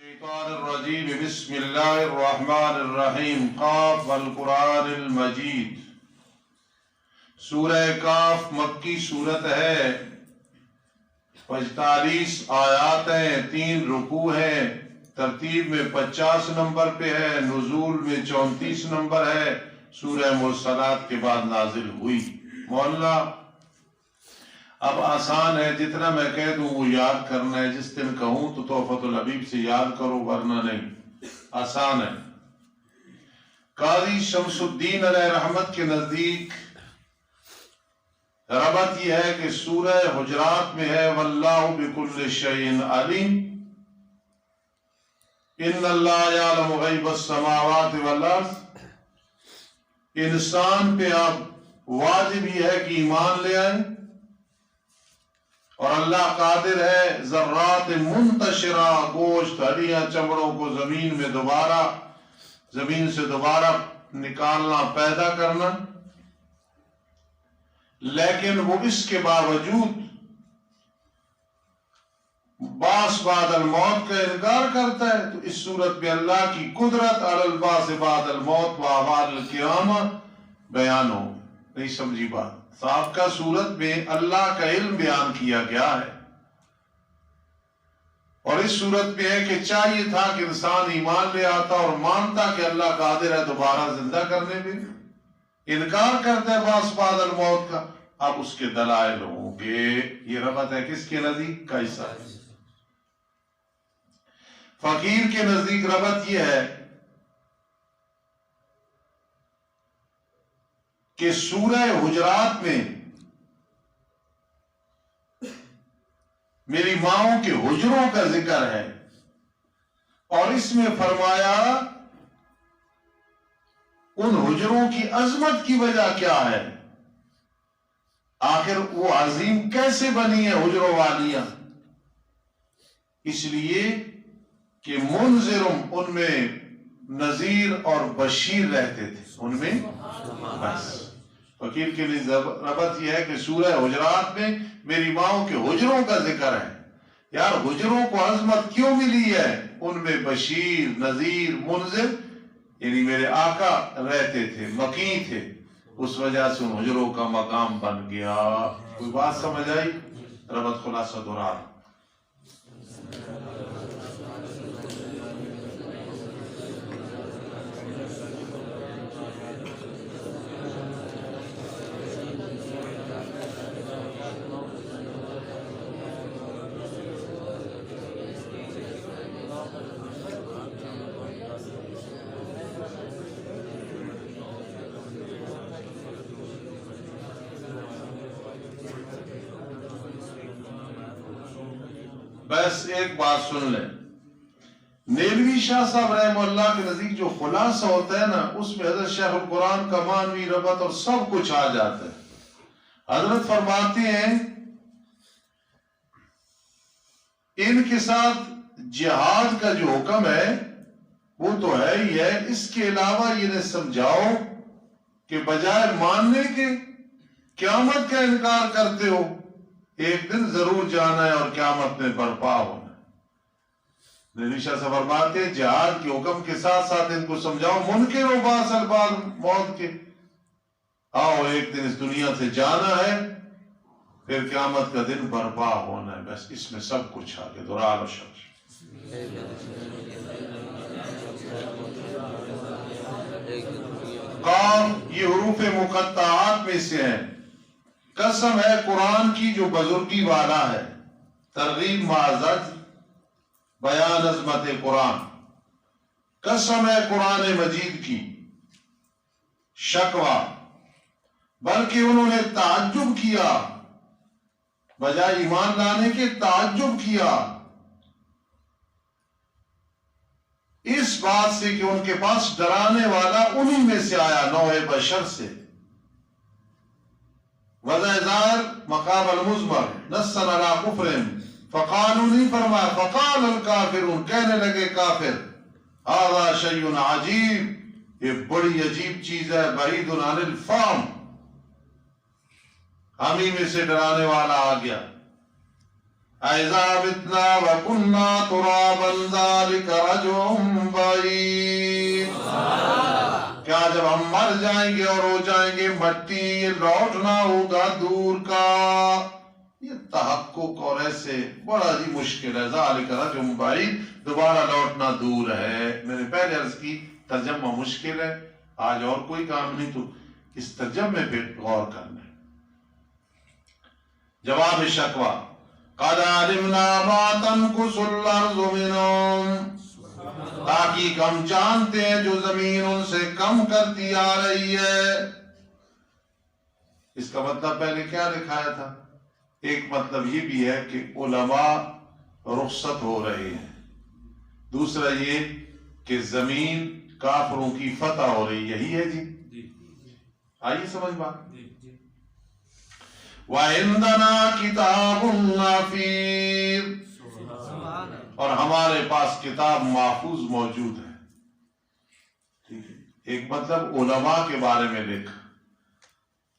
الشیطان الرجیم بسم اللہ الرحمن الرحیم قاف والقرآن المجید۔ سورہ کاف مکی صورت ہے، 45 آیات ہیں، 3 رکوع ہیں، ترتیب میں 50 نمبر پہ ہے، نزول میں 34 نمبر ہے، سورہ مرسلات کے بعد نازل ہوئی۔ مولانا اب آسان ہے، جتنا میں کہہ دوں وہ یاد کرنا ہے، جس دن کہوں تو تحفۃ الحبیب سے یاد کرو ورنہ نہیں، آسان ہے۔ قاضی شمس الدین علیہ رحمت کے نزدیک ربط یہ ہے کہ سورہ حجرات میں ہے واللہ بکل شیء علیم، ان اللہ یعلم غیب السماوات والارض۔ انسان پہ اب واجب یہ ہے کہ ایمان لے آئیں، اور اللہ قادر ہے ذرات منتشرہ، گوشت ہڈیاں چمڑوں کو زمین سے دوبارہ نکالنا، پیدا کرنا، لیکن وہ اس کے باوجود بعث بعد الموت کا انکار کرتا ہے۔ تو اس صورت میں اللہ کی قدرت علی البعث بعد الموت و احوال القیامہ بیان ہو۔ نہیں سمجھی بات؟ سابقہ صورت میں اللہ کا علم بیان کیا گیا ہے، اور اس صورت میں ہے کہ چاہیے تھا کہ انسان ایمان لے آتا اور مانتا کہ اللہ قادر ہے دوبارہ زندہ کرنے میں، انکار کرتا ہے بعث بعد الموت کا۔ اب اس کے دلائل ہوں گے۔ یہ ربط ہے کس کے نزدیک؟ کیسا؟ فقیر کے نزدیک ربط یہ ہے کہ سورہ حجرات میں میری ماؤں کے حجروں کا ذکر ہے، اور اس میں فرمایا ان حجروں کی عظمت کی وجہ کیا ہے، آخر وہ عظیم کیسے بنی ہے حجروں والیاں؟ اس لیے کہ منذرم، ان میں نذیر اور بشیر رہتے تھے، ان میں بس۔ فقیر کے لیے ربط یہ ہے کہ سورہ حجرات میں میری ماؤں کے حجروں کا ذکر ہے۔ یار حجروں کو عظمت کیوں ملی ہے؟ ان میں بشیر، نذیر، منذر، یعنی میرے آقا رہتے تھے، مکین تھے، اس وجہ سے ان حجروں کا مقام بن گیا۔ کوئی بات سمجھ آئی؟ ربط خلاصہ دوران بس ایک بات سن لیں، نیلوی شاہ صاحب رحمہ اللہ کے نزدیک جو خلاصہ ہوتا ہے نا، اس میں حضرت شیخ القرآن کا معنوی ربط اور سب کچھ آ جاتا ہے۔ حضرت فرماتے ہیں ان کے ساتھ جہاد کا جو حکم ہے وہ تو ہے ہی ہے، اس کے علاوہ انہیں سمجھاؤ کہ بجائے ماننے کے قیامت کا انکار کرتے ہو، ایک دن ضرور جانا ہے اور قیامت میں برپا ہونا ہے۔ نیلوی شاہ سے فرماتے ہیں جہاد کے حکم کے ساتھ ساتھ ان کو سمجھاؤ منکر و بعث بعد موت کے، آؤ ایک دن اس دنیا سے جانا ہے، پھر قیامت کا دن برپا ہونا ہے۔ بس اس میں سب کچھ آ گیا۔ دوران و شمس قاف یہ حروف مقطعات میں سے ہیں۔ قسم ہے قرآن کی جو بزرگی والا ہے، ترغیب معزز بیان عظمت قرآن، قسم ہے قرآن مجید کی، شکوہ، بلکہ انہوں نے تعجب کیا، بجائے ایمان لانے کے تعجب کیا اس بات سے کہ ان کے پاس ڈرانے والا انہی میں سے آیا، نوع بشر سے۔ وضع ظاہر مقام المضمر نصن علی کفر، فقالوا نہیں فرمایا، فقال الکافرون، کہنے لگے کافر، ھذا شیء عجیب، یہ بڑی عجیب چیز ہے، بعید عن الفہم، ہم ہی میں سے ڈرانے والا آ گیا۔ اذا متنا وكنا ترابا ذلك رجع بعید، کیا جب ہم مر جائیں گے اور ہو جائیں گے مٹی یہ لوٹنا ہوگا دور کا؟ یہ تحقق اور ایسے بڑا ہی مشکل ہے. ذالک رجع بعید، دوبارہ لوٹنا دور ہے. میں نے پہلے عرض کی ترجمہ مشکل ہے، آج اور کوئی کام نہیں تو اس ترجمے پہ غور کرنا ہے. جواب شکوہ، قد علمنا ما تنقص الارض منهم، تاکہ ہم جانتے ہیں جو زمین ان سے کم کرتی آ رہی ہے. اس کا مطلب پہلے کیا دکھایا تھا؟ ایک مطلب یہ بھی ہے کہ علماء رخصت ہو رہے ہیں، دوسرا یہ کہ زمین کافروں کی فتح ہو رہی، یہی ہے. جی آئیے سمجھ بات. وَعِندَنَا كِتَابٌ حَفِيظٌ، اور ہمارے پاس کتاب محفوظ موجود ہے. ٹھیک ہے، ایک مطلب علماء کے بارے میں لکھا،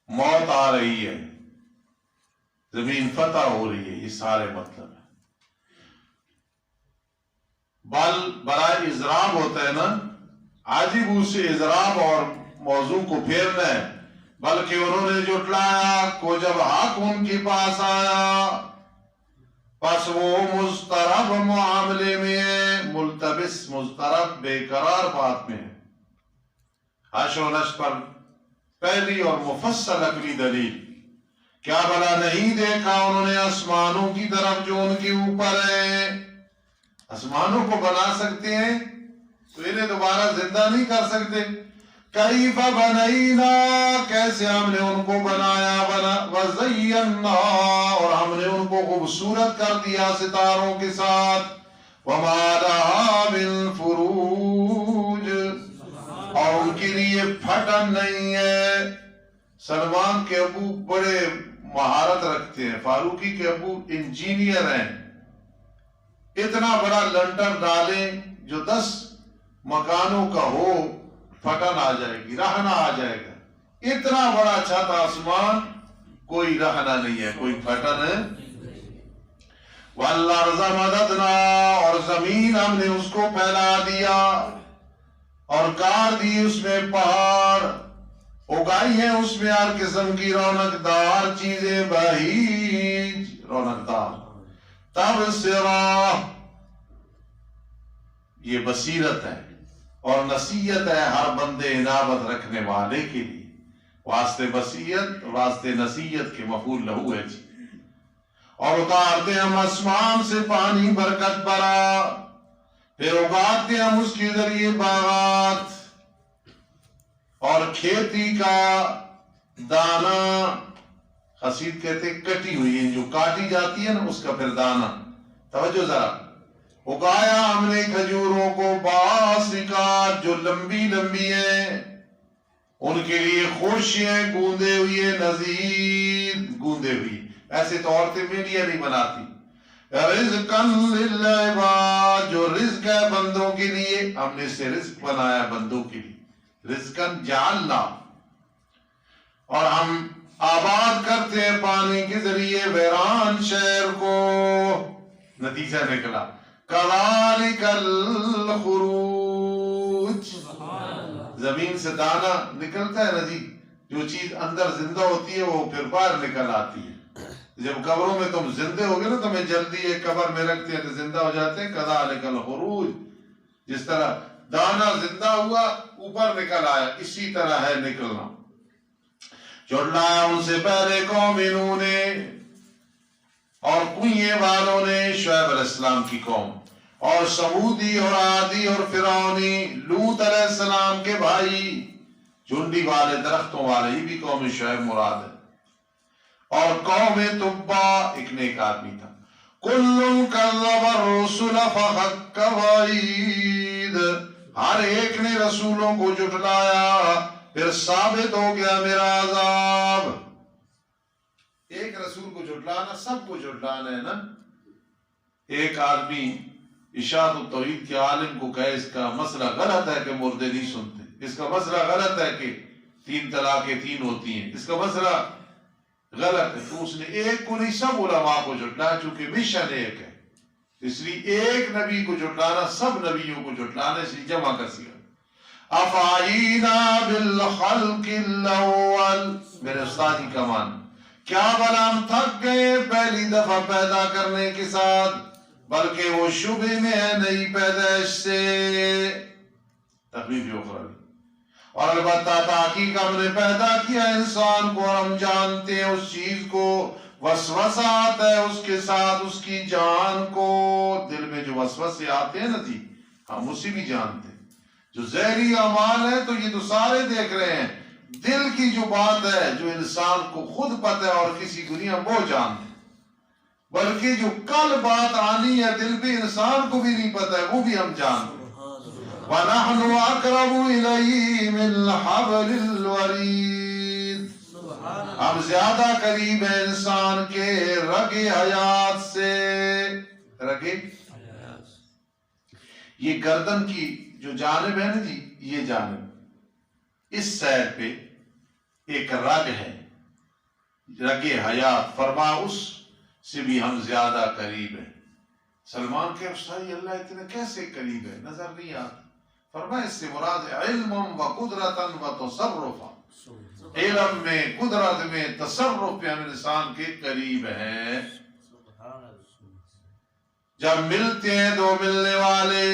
موت آ رہی ہے، زمین فتح ہو رہی ہے، یہ سارے مطلب ہے. بل برائے اضراب ہوتا ہے نا، عاجب سے اضراب اور موضوع کو پھیرنا ہے. بلکہ انہوں نے جھٹلایا کو جب حق ان کے پاس آیا، پس وہ مضطرب معاملے میں ہے. ملتبس، مضطرب بے قرار بات میں ہے. حشر و نشر پر پہلی اور مفصل عقلی دلیل، کیا بھلا نہیں دیکھا انہوں نے آسمانوں کی طرف جو ان کے اوپر ہے؟ آسمانوں کو بنا سکتے ہیں تو انہیں دوبارہ زندہ نہیں کر سکتے. کیف بنینا، کیسے ہم نے ان کو بنایا، وزینا، اور ہم نے ان کو خوبصورت کر دیا ستاروں کے ساتھ. وما لها من فروج، اور ان کے لیے پھٹن نہیں ہے. سلمان کے ابو بڑے مہارت رکھتے ہیں، فاروقی کے ابو انجینئر ہیں. اتنا بڑا لنٹر ڈالیں جو 10 مکانوں کا ہو، پھٹن آ جائے گی، رہنا آ جائے گا. اتنا بڑا چھت آسمان، کوئی رہنا نہیں ہے، کوئی پھٹن ہے. وَالْأَرْضَ مَدَدْنَا، اور زمین ہم نے اس کو پھیلا دیا اور کاٹ دی اس میں پہاڑ، اگائی ہیں اس میں ہر قسم کی رونق دار چیزیں، بہیج رونق دار. تبصرہ، یہ بصیرت ہے اور نصیحت ہے ہر بندے انابت رکھنے والے کے لیے. واسطے بصیرت، واسطے نصیحت کے مفعول لہو ہے. جی اور اتارتے ہم آسمان سے پانی برکت برا، پھر اگاتے ہم اس کے ذریعے باغات اور کھیتی کا دانا. حسید کہتے کٹی ہوئی ہے، جو کاٹی جاتی ہے نا اس کا پھر دانا. توجہ ذرا، اگایا ہم نے کھجوروں کو باسقات، جو لمبی لمبی ہیں، ان کے لیے خوشیاں گوندے ہوئی، نذیر گوندے ہوئی. ایسے تو عورتیں میڈیا نہیں بناتی. رزقاً للعباد، جو رزق ہے بندوں کے لیے، ہم نے اسے رزق بنایا بندوں کے لیے. رزقاً جعلنا، اور ہم آباد کرتے ہیں پانی کے ذریعے ویران شہر کو. نتیجہ نکلا کذالک الخروج، زمین سے دانا نکلتا ہے نا جی، جو چیز اندر زندہ ہوتی ہے وہ پھر باہر نکل آتی ہے. جب قبروں میں تم زندے ہوگے نا، تمہیں جلدی ایک قبر میں رکھتے ہیں تو زندہ ہو جاتے ہیں. کذالک الخروج، جس طرح دانا زندہ ہوا اوپر نکل آیا، اسی طرح ہے نکلنا. جھٹلایا ان سے پہلے قوم نوح نے اور کنویں والوں نے، شعیب علیہ السلام کی قوم، اور سمودی اور عادی اور فرعونی، لوط علیہ السلام کے بھائی، جھنڈی والے درختوں والے، یہ بھی قوم شعیب مراد ہے. اور قوم تبع، ایک نیک آدمی تھا. کل کذب الرسل فحق وعید، ہر ایک نے رسولوں کو جھٹلایا پھر ثابت ہو گیا میرا عذاب. ایک رسول کو جھٹلانا سب کو جھٹلانا ہے نا. ایک آدمی اشاعت التوحید کے عالم کو کہے اس کا مسئلہ غلط ہے کہ مردے نہیں سنتے، اس کا مسئلہ غلط ہے کہ 3 طلاقیں 3 ہوتی ہیں، اس کا مسئلہ غلط ہے. تو اس نے ایک کو نہیں سب علماء کو جھٹلایا چونکہ مشن ایک ہے, اس لیے ایک نبی کو جھٹلانا سب نبیوں کو جھٹلانا, اس لیے جمع کر دیا. افعینا بالخلق الاول, میرے استاد کی کمان, کیا بلا ہم تھک گئے پہلی دفعہ پیدا کرنے کے ساتھ, بلکہ وہ شبہ میں ہے نئی پیدائش سے. تخفیف اخروی. اور البتہ تحقیق ہم نے پیدا کیا انسان کو, اور ہم جانتے ہیں اس چیز کو, وسوسہ آتا ہے اس کے ساتھ اس کی جان کو. دل میں جو وسوسے آتے ہیں نا جی, ہم اسی بھی جانتے ہیں. جو زہری اعمال ہے تو یہ تو سارے دیکھ رہے ہیں, دل کی جو بات ہے جو انسان کو خود پتہ ہے اور کسی دنیا وہ جانتے, بلکہ جو کل بات آنی ہے دل پہ انسان کو بھی نہیں پتہ ہے وہ بھی ہم جانتے. وَنَحْنُ أَقْرَبُ إِلَيْهِ مِنْ حَبْلِ الْوَرِيدِ, ہم زیادہ قریب ہیں انسان کے رگ حیات سے. رگ یہ گردن کی جو جانب ہے نا جی, یہ جانب, اس سائڈ پہ ایک رگ ہے, رگ حیات. فرما اس سے بھی ہم زیادہ قریب ہیں. سلمان کے استاد اللہ اتنے کیسے قریب ہے, نظر نہیں آتا. فرما اس سے مراد علم و قدرتا و تصرفا, علم میں, قدرت میں, تصرف پہ ہم انسان کے قریب ہیں. جب ملتے ہیں دو ملنے والے,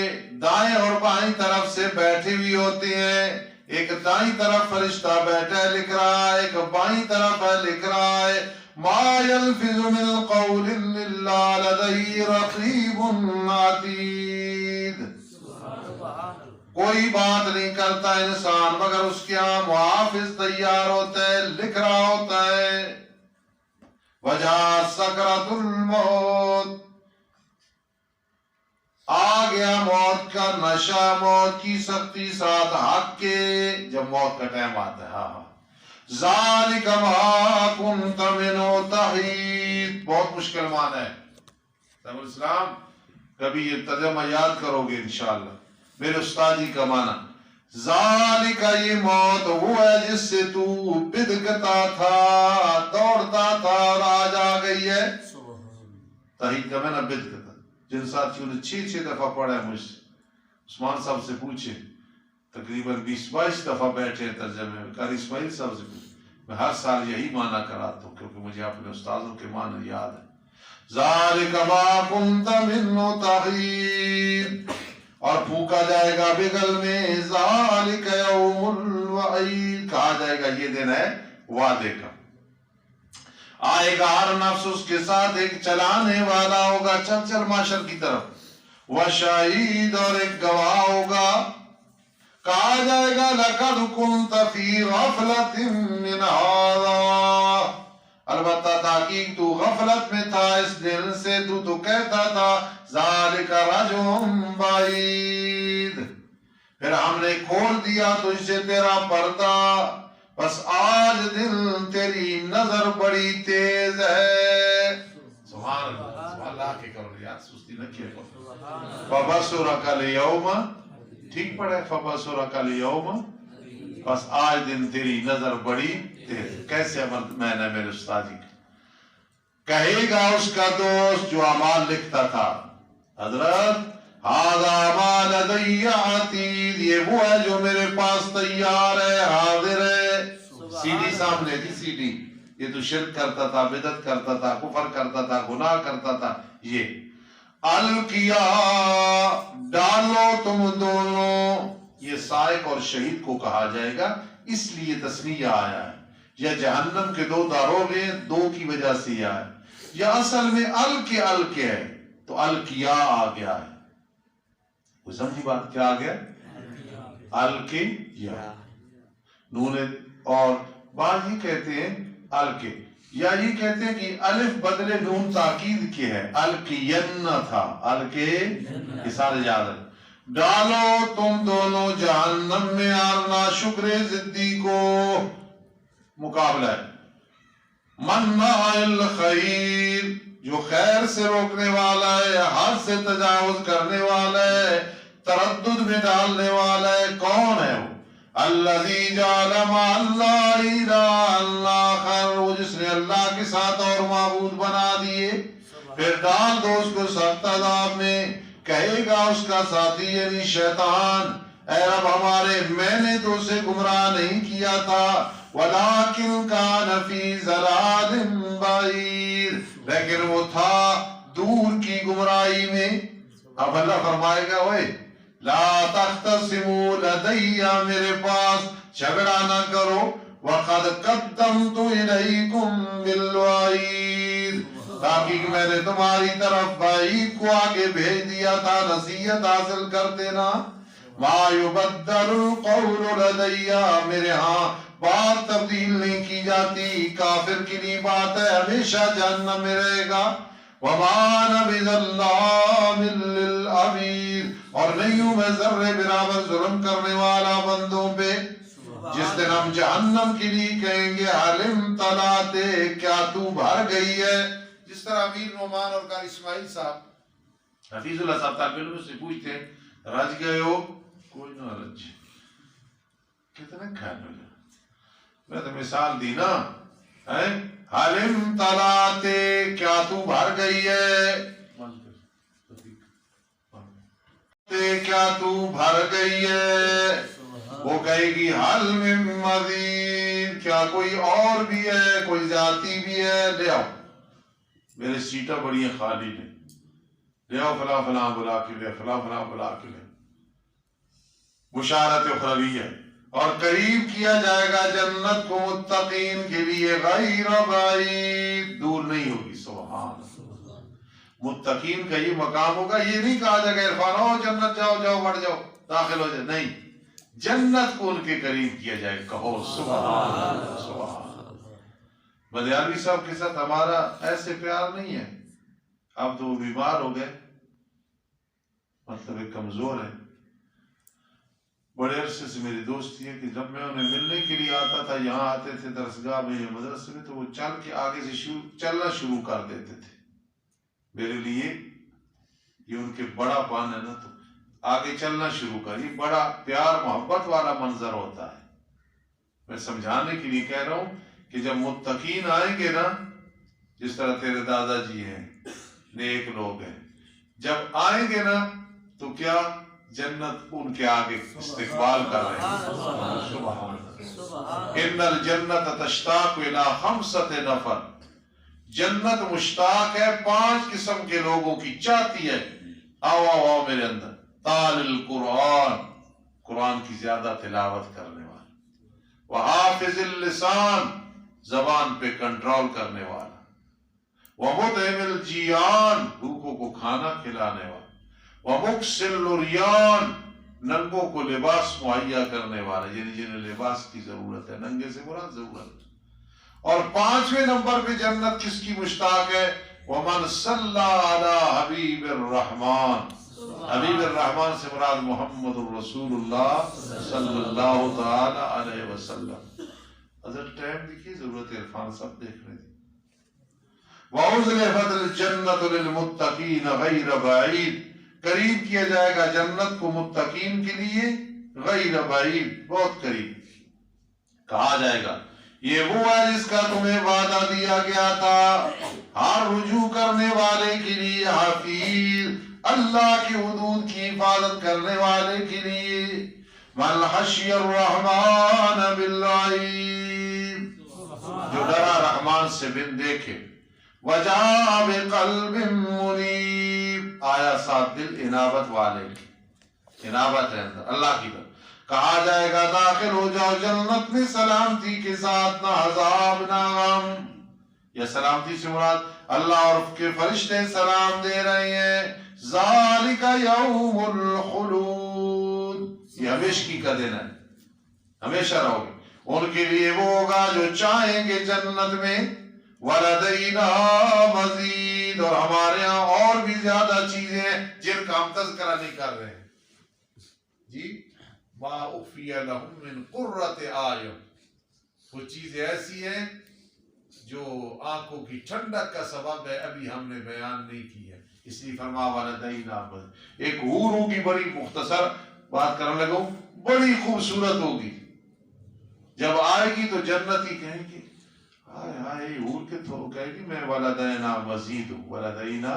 دائیں اور بائیں طرف سے بیٹھے ہوئے ہوتے ہیں. ایک دائیں طرف فرشتہ بیٹھا ہے لکھ رہا ہے, ایک بائیں طرف ہے لکھ رہا ہے. ما يلفظ من قول الا لديه رقيب عتيد, کوئی بات نہیں کرتا انسان مگر اس کے یہاں محافظ تیار ہوتا ہے, لکھ رہا ہوتا ہے. وجاءت سکرۃ الموت, آ گیا موت کا نشہ, موت کی سختی ساتھ حق کے, جب موت کا ٹائم آتا ہے. ہاں ذالک ما کنت منہ تحید, بہت مشکل معنی ہے. سب اسلام کبھی یہ ترجمہ یاد کرو گے انشاءاللہ. میرے استاد جی کا معنی, ذالک یہ موت وہ ہے جس سے تو بدکتا تھا, دوڑتا تھا, اور آج آ گئی ہے. تحید کا معنی بدکتا. جن ساتھیوں نے 6 دفعہ پڑھا ہے مجھ سے, عثمان صاحب سے پوچھے, تقریباً 20-22 دفعہ بیٹھے ہیں ترجمے میں. قاری اسماعیل صاحب سے پوچھے, میں ہر سال یہی معنی کراتا ہوں کیونکہ مجھے اپنے استاذوں کے معنی یاد ہے. ذالک ما کنت منہ تحید, اور پھونکا جائے گا بگل میں. ذالک یوم الوعید, کہا جائے گا یہ دن ہے وعدے کا. آئے گا ہر نفس اس کے ساتھ ایک چلانے والا ہوگا, چل چل معاشر کی طرف. وشہید, اور ایک گواہ ہوگا. کہا جائے گا لقد كنت في غفلة من هذا, البتہ تحقیق تو غفلت میں تھا اس دن سے, تو کہتا تھا ذالک رجل بعید, پھر ہم نے کھول دیا تجھ سے تیرا پردہ, بس آج دل تیری نظر بڑی تیز ہے. سبحان اللہ, سبحان اللہ کے کرو یار, سستی نہ کیا کرو. فبصرک الیوم, ٹھیک پڑھے, فبصرک الیوم, بس آج دن تیری نظر بڑی تیز. کیسے میں نے میرے استاد جی کہے گا اس کا دوست جو اعمال لکھتا تھا, حضرت ھذا ما لدی عتید, یہ وہ ہے جو میرے پاس تیار ہے, حاضر ہے. سی ڈی سامنے تھی, سی ڈی. یہ تو شرک کرتا تھا, بدعت کرتا تھا, کفر کرتا تھا, گناہ کرتا تھا. یہ الکیا, ڈالو تم دونوں, یہ سائق اور شہید کو کہا جائے گا, اس لیے تسنیہ آیا ہے. یا جہنم کے 2 داروغے, 2 کی وجہ سے یہ آیا, یا اصل میں الکے ہے تو الکیا آ گیا ہے. وہ سمجھی بات, کیا آ گیا؟ الکیا. نون, اور بعض یہ کہتے ہیں الکے, یا یہ کہتے ہیں کہ الف بدلے نون تاکید کی ہے, الکین تھا, الکے, یہ سارے یاد ہے. ڈالو تم دونوں جہنم میں, آرنا شکر ضدی کو مقابلہ ہے. منع الخیر, جو خیر سے روکنے والا ہے, حد سے تجاوز کرنے والا ہے, تردد میں ڈالنے والا ہے. کون ہے وہ؟ الذی جعل مع اللہ الہ آخر، وہ جس نے اللہ کے ساتھ اور معبود بنا دیے. پھر ڈال دو اس کو سخت عذاب میں. کہے گا اس کا ساتھی یعنی شیطان، اے رب ہمارے، میں نے تو اسے گمراہ نہیں کیا تھا، وَلَٰكِنْ كَانَ فِي ضَلَالٍ بَعِيدٍ، لیکن وہ تھا دور کی گمراہی میں. اب اللہ فرمائے گا اوئے لا تختصموا لدی، میرے پاس جھگڑا نہ کرو، وقد قدمت الیکم بالوعید، تاکہ میں نے تمہاری طرف وعید کو آگے بھیج دیا تھا، نصیحت حاصل کرتے نا. ما یبدل القول لدی، میرے ہاں بات تبدیل نہیں کی جاتی. کافر کی نہیں بات ہے، ہمیشہ جہنم میں رہے گا. وما انا بظلام للعبید، اور نہیں ہوں میں ذرے برابر ظلم کرنے والا بندوں پہ. جس دن ہم جہنم کے لیے کہیں گے حلم طلاتے، کیا تو بھر گئی ہے. جس طرح امیر نعمان اور قاری اسماعیل صاحب حفیظ اللہ صاحب طالب علم سے پوچھتے رج گئے ہو؟ کوئی نہ رج، کتنے کھانے لگا. میں تو مثال دی نا، حلم طلاتے، کیا تو بھر گئی ہے، کیا تو بھر گئی ہے. وہ کہے گی حل من مزید، کیا کوئی اور بھی ہے، کوئی ذاتی بھی ہے، لے آؤ، میرے سیٹیں بڑی ہیں خالی نے، لے آؤ فلاں فلاں بلا کے لے، فلاں فلاں بلا کے لے. بشارت اخروی ہے. اور قریب کیا جائے گا جنت کو متقین کے لیے، غیر بعید، دور نہیں ہوگی. سبحان اللہ. متقین کا یہ مقام ہوگا. یہ نہیں کہا جائے گا عرفان ہو جنت جاؤ جاؤ بڑھ جاؤ داخل ہو جائے، نہیں، جنت کو ان کے قریب کیا جائے. کہو سبحان اللہ. سبحان اللہ. بدیالوی صاحب کے ساتھ ہمارا ایسے پیار نہیں ہے. اب تو وہ بیمار ہو گئے، مطلب ایک کمزور ہے. بڑے عرصے سے میری دوستی ہے کہ جب میں انہیں ملنے کے لیے آتا تھا، یہاں آتے تھے درسگاہ میں یا مدرسے میں، تو وہ چل کے آگے سے چلنا شروع کر دیتے تھے. میرے لیے یہ ان کے بڑا پان ہے نا، تو آگے چلنا شروع کر. یہ بڑا پیار محبت والا منظر ہوتا ہے. میں سمجھانے کے لیے کہہ رہا ہوں کہ جب متقین آئیں گے نا، جس طرح تیرے دادا جی ہیں، نیک لوگ ہیں، جب آئیں گے نا تو کیا جنت ان کے آگے استقبال کر رہے ہیں. سبحان اللہ. ان الجنت تشتاق الی خمسۃ نفر، جنت مشتاق ہے 5 قسم کے لوگوں کی، چاہتی ہے آؤ آؤ آؤ میرے اندر. طال القرآن، قرآن کی زیادہ تلاوت کرنے والا. وحافظ اللسان، زبان پہ کنٹرول کرنے والا. ومطعم الجیعان، بھوکوں کو کھانا کھلانے والا. ومکسل العریان، ننگوں کو لباس مہیا کرنے والا، یعنی جنہیں لباس کی ضرورت ہے، ننگے سے مراد ضرورت. اور 5ویں نمبر پہ جنت کس کی مشتاق ہے؟ ومن صلی علی حبیب الرحمن، حبیب الرحمن سے مراد محمد الرسول اللہ صلی اللہ تعالی علیہ وسلم. حضرت ٹائم دیکھیے، ضرورت عرفان سب دیکھ رہے تھے. وَأُزْلِفَتِ الْجَنَّةُ لِلْمُتَّقِينَ غَيْرَ بَعِيدٍ، قریب کیا جائے گا جنت کو متقین کے لیے، غیر بعید، بہت قریب. کہا جائے گا یہ وہ ہے جس کا تمہیں وعدہ دیا گیا تھا، ہر رجوع کرنے والے کے لیے حفیظ، اللہ کی حدود کی حفاظت کرنے والے کے لیے. من خشی الرحمن بالغیب، جو ڈرا رحمان سے بن دیکھے. وجاء بقلب منیب، آیا ساتھ دل انابت والے کی، انابت ہے اندر اللہ کی طرف. کہا جائے گا داخل ہو جاؤ جنت میں سلامتی کے ساتھ، نہ عذاب نہ غم. یا سلامتی سے مراد اللہ اور اس کے فرشتے سلام دے رہے ہیں. ذالک یوم الخلود، یہ ہمیشگی کا دن ہے، ہمیشہ رہو گے. ان کے لیے وہ ہوگا جو چاہیں گے جنت میں. وَلَدَيْنَا مَزِيدٌ، اور ہمارے ہاں اور بھی زیادہ چیزیں ہیں جن کا ہم تذکرہ نہیں کر رہے ہیں. جی مَا أُخْفِيَ لَهُم مِّن قُرَّةِ أَعْيُنٍ، وہ چیزیں ایسی ہیں جو آنکھوں کی ٹھنڈک کا سبب ہے، ابھی ہم نے بیان نہیں کی ہے، اس لیے فرما وَلَدَيْنَا مَزِيدٌ. ایک حور ہوگی، بڑی مختصر بات کرنے لگا، بڑی خوبصورت ہوگی، جب آئے گی تو جنتی کہیں گے ہائے ہائے حور کے تو کہے گی میں ولدینا مزید ہوں، ولدینا،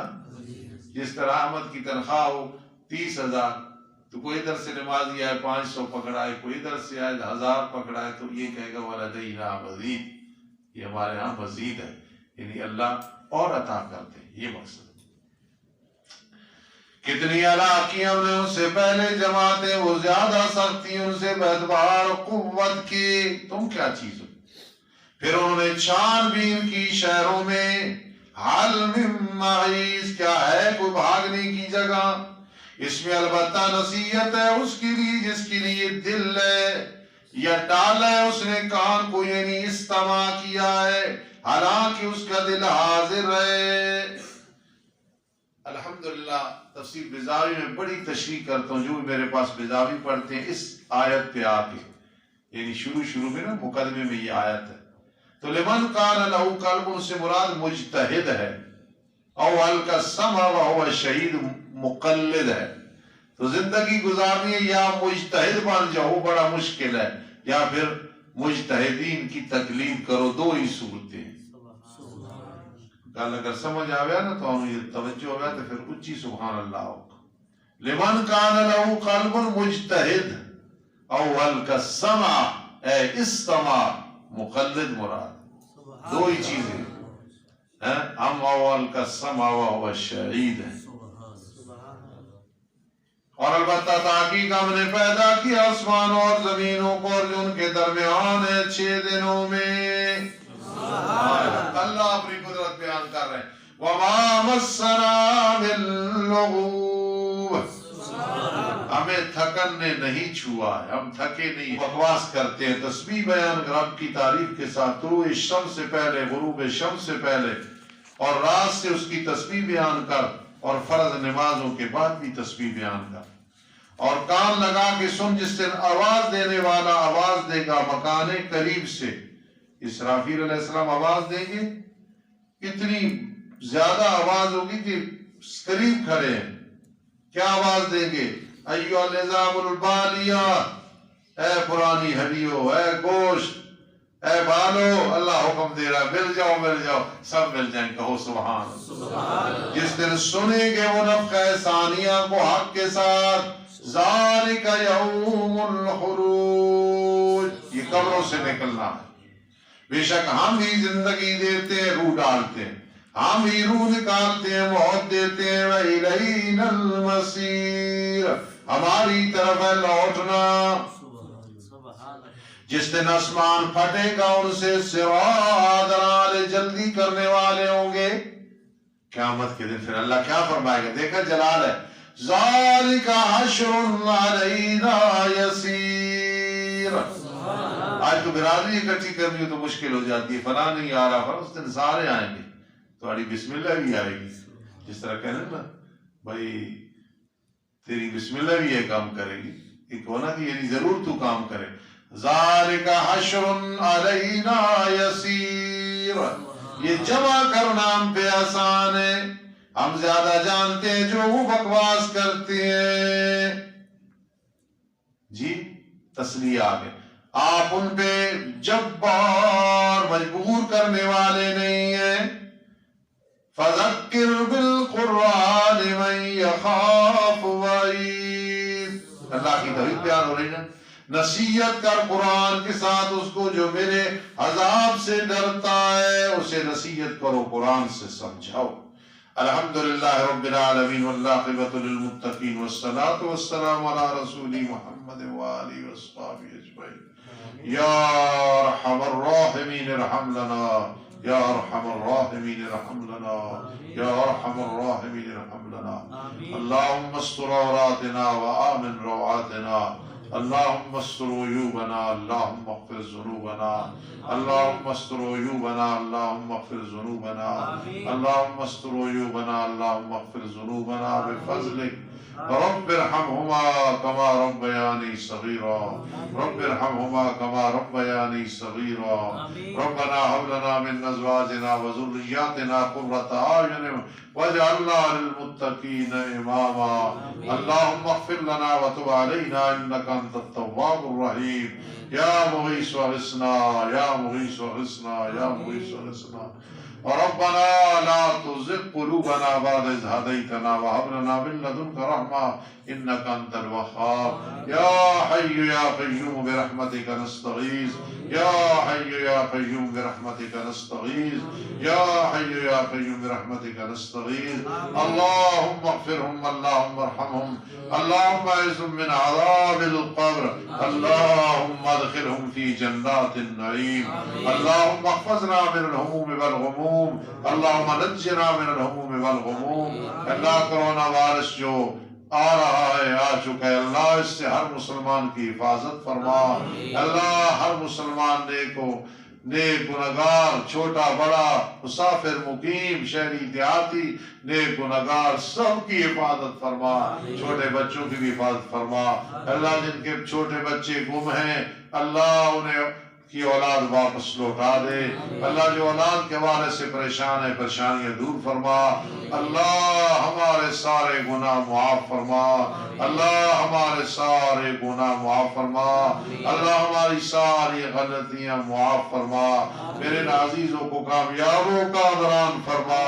جس طرح احمد کی تنخواہ ہو 30,000 تو کوئی ادھر سے نمازی آئے 500 پکڑائے، کوئی ادھر سے آئے 1000 پکڑائے، تو یہ کہے گا ولدینا مزید، یہ ہمارے ہاں مزید ہے، یعنی اللہ اور عطا کرتے ہیں، یہ مقصد۔ کتنی علاق کی ہم نے ان سے پہلے جماعتیں، وہ زیادہ سخت تھی ان سے باعتبار قوت کی، تم کیا چیز ہو؟ پھر انہوں نے چھان بین کی شہروں میں، حل من محیص، کیا ہے کوئی بھاگنے کی جگہ؟ اس میں البتہ نصیحت ہے اس کے لیے جس کے لیے دل ہے یا ڈالا ہے اس نے کان کو، یعنی استماع کیا ہے، حالانکہ اس کا دل حاضر ہے۔ الحمدللہ تفسیر بیضاوی میں بڑی تشریح کرتا ہوں، جو میرے پاس بیضاوی پڑھتے ہیں اس آیت پہ آ کے، یعنی شروع میں نا مقدمے میں یہ آیت ہے، تو لمن کان لہ قلب سے مراد مجتہد ہے، او القى السمع وهو شہید مقلد ہے، تو زندگی گزارنی ہے یا مجتہد بن جاؤ بڑا مشکل ہے، یا پھر مجتہدین کی تقلید کرو، دو ہی صورتیں ہیں۔ گل اگر سمجھ آیا نا تو ہم یہ توجہ ہو گیا تو پھر اچھی سبحان اللہ ہوگا۔ لمن کان لہ قلب مجتہد او القى السمع اے استمع، مقلد مراد، دو ہی چیزیں ہیں، ہم اول کا سمع وهو شہید ہیں۔ اور البتہ تحقیق ہم نے پیدا کیا آسمانوں اور زمینوں کو اور جو ان کے درمیان ہے 6 دنوں میں۔ اللہ اپنی قدرت بیان کر رہے ہیں، وَمَا مَسَّنَا مِن لُغُوبٍ، ہمیں تھکن نے نہیں چھوا ہے، ہم تھکے نہیں، بکواس کرتے ہیں، تسبیح بیان رب کی تعریف کے ساتھ، طلوع الشمس سے پہلے، غروب شمس سے پہلے، اور رات سے اس کی تسبیح بیان کر، اور فرض نمازوں کے بعد بھی تسبیح بیان کر، اور کان لگا کے سن، جس سے آواز دینے والا آواز دے گا مکان قریب سے، اسرافیل علیہ السلام آواز دیں گے، اتنی زیادہ آواز ہوگی کہ قریب کھڑے ہیں، کیا آواز دیں گے؟ ایھا العظام البالیہ، اے پرانی ہڈیوں، اے گوشت، اے بالو، اللہ حکم دے رہا مل جاؤ مل جاؤ، سب مل جائیں، کہو سبحان اللہ۔ جس دن سنیں گے وہ نفخہ ثانیہ کو حق کے ساتھ، ذالک یوم الخروج، یہ قبروں سے نکلنا ہے۔ بے شک ہم ہی زندگی دیتے ہیں، روح ڈالتے ہیں، ہم ہی روح نکالتے ہیں، موت دیتے ہیں، وَإِلَيْنَا الْمَصِيرُ، ہماری طرف ہے لوٹنا۔ جس دن آسمان پھٹے گا ان سے، صراط درالے جلدی کرنے والے ہوں گے قیامت کے دن۔ پھر اللہ کیا فرمائے گا؟ دیکھا جلال ہے، ذَلِكَ حَشْرٌ عَلَيْنَا يَسِيرٌ۔ آج تو برادری اکٹھی کرنی ہو تو مشکل ہو جاتی ہے، فلاں نہیں آ رہا، فلاں، اس دن سارے آئیں گے، تمہاری بسم اللہ بھی آئے گی، جس طرح کہنے نا بھائی تیری بسم اللہ بھی یہ کام کرے گی، ایک ہونا کہ یعنی ضرور تو کام کرے۔ ذالک حشر علینا یسیر، یہ جمع کرنا ہم پہ آسان ہے، ہم زیادہ جانتے ہیں جو وہ بکواس کرتے ہیں۔ جی تسلیہ آگے، آپ ان پہ جبار مجبور کرنے والے نہیں ہیں۔ فذکر بالقرآن من یخاف وعید، اللہ کی توحید بیان ہو رہی ہے، نصیحت کر قرآن کے ساتھ اس کو جو میرے عذاب سے ڈرتا ہے، اسے نصیحت کرو، قرآن سے سمجھاؤ۔ الحمدللہ رب العالمین والعاقبۃ للمتقین والصلاة والسلام علی رسول محمد وآلہ وصحبہ اجمعین۔ یا ارحم الراحمین ارحم لنا، یا ارحم الراحمین ارحم لنا، یا ارحم الراحمین ارحم لنا۔ اللہم استر عوراتنا وآمن روعاتنا، اللہم استر عیوبنا، اللہم اغفر ذنوبنا، اللہم استر عیوبنا، اللہم اغفر ذنوبنا، اللہم استر عیوبنا، اللہم اغفر ذنوبنا بفضلک، رب ارحمہما کما ربیانی صغیرا، رب ارحمہما کما ربیانی صغیرا، ربنا هب لنا من ازواجنا وذرياتنا قرة اعین واجعلنا للمتقین اماما۔ اللہم اغفر لنا وتب علینا انک أنت التواب الرحيم يا مغيث اغثنا يا مغيث اغثنا يا مغيث اغثنا ربنا لا تزغ قلوبنا بعد إذ هديتنا وهب لنا من لدنك رحمة إنك أنت الوهاب يا حي يا قيوم برحمتك نستغيث يا حي يا قيوم برحمتك نستغيث يا حي يا قيوم برحمتك نستغيث اللهم اغفرهم اللهم ارحمهم اللهم اعزهم من عذاب القبر اللهم ادخلهم في جنات النعيم اللهم احفظنا من الهموم والغموم اللهم نجنا من الهموم والغموم اللہ کرونا وائرس جو آ رہا ہے آ چکا ہے اللہ اس سے ہر مسلمان کی حفاظت فرما اللہ ہر مسلمان نیک گنہگار چھوٹا بڑا مسافر مقیم شہری دیہاتی نیک گنہگار سب کی حفاظت فرما چھوٹے بچوں کی بھی حفاظت فرما اللہ جن کے چھوٹے بچے گم ہیں اللہ انہیں کی اولاد واپس لوٹا دے اللہ جو اولاد کے حوالے سے پریشان ہے پریشانیاں دور فرما اللہ ہمارے سارے گناہ معاف فرما اللہ ہمارے سارے گناہ معاف فرما اللہ ہماری ساری غلطیاں معاف فرما میرے عزیزوں کو کامیابوں کا دوران فرما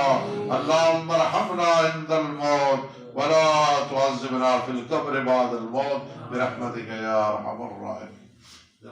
اللہم ارحمنا عند الموت ولا تعذبنا في القبر بعد الموت برحمتك يا ارحم الراحمين